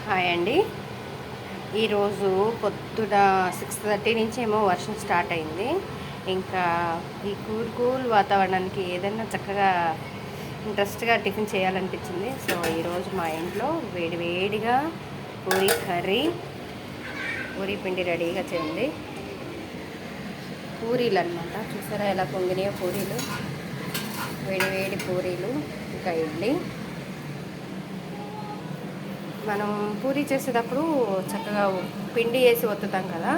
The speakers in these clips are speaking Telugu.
హాయ్ అండి. ఈరోజు పొద్దున 6:30 నుంచి ఏమో వర్షం స్టార్ట్ అయింది. ఇంకా ఈ కూల్ వాతావరణానికి ఏదైనా చక్కగా ఇంట్రెస్ట్గా టిఫిన్ చేయాలనిపించింది. సో ఈరోజు మా ఇంట్లో వేడివేడిగా పూరీ కర్రీ, పూరీ పిండి రెడీగా చేయండి. పూరీలు అనమాట, చూసారా ఎలా పొంగినాయో పూరీలు. వేడివేడి పూరీలు, ఇంకా ఇడ్లీ. మనం పూరీ చేసేటప్పుడు చక్కగా పిండి వేసి ఒత్తుతాం కదా,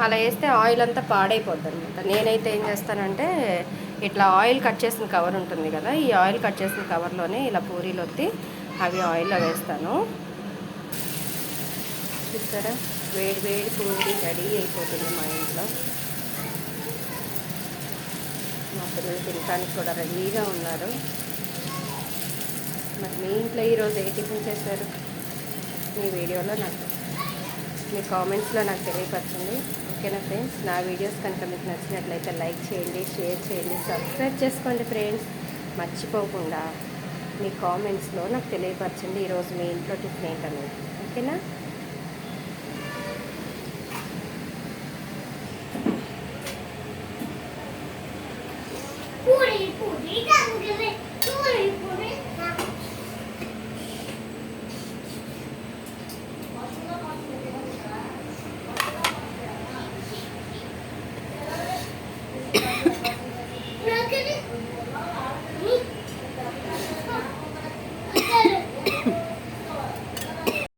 అలా వేస్తే ఆయిల్ అంతా పాడైపోద్ది అనమాట. నేనైతే ఏం చేస్తానంటే ఇట్లా ఆయిల్ కట్ చేసిన కవర్ ఉంటుంది కదా, ఈ ఆయిల్ కట్ చేసిన కవర్లోనే ఇలా పూరీలు ఒత్తి అవి ఆయిల్లో వేస్తాను. చూస్తారా వేడి వేడి పూరీ రెడీ అయిపోతుంది మా ఇంట్లో. మా పిల్లలు తినడానికి కూడా రెడీగా ఉన్నారు. మరి మీ ఇంట్లో ఈరోజు ఏ టిఫిన్ చేశారు? మీ వీడియోలో నాకు, మీ కామెంట్స్లో నాకు తెలియపరచండి. ఓకేనా ఫ్రెండ్స్? నా వీడియోస్ కనుక మీకు నచ్చినట్లయితే లైక్ చేయండి, షేర్ చేయండి, సబ్స్క్రైబ్ చేసుకోండి ఫ్రెండ్స్. మర్చిపోకుండా మీ కామెంట్స్లో నాకు తెలియపరచండి ఈరోజు మీ ఇంట్లో టిఫిన్ ఏంటనేది. ఓకేనా?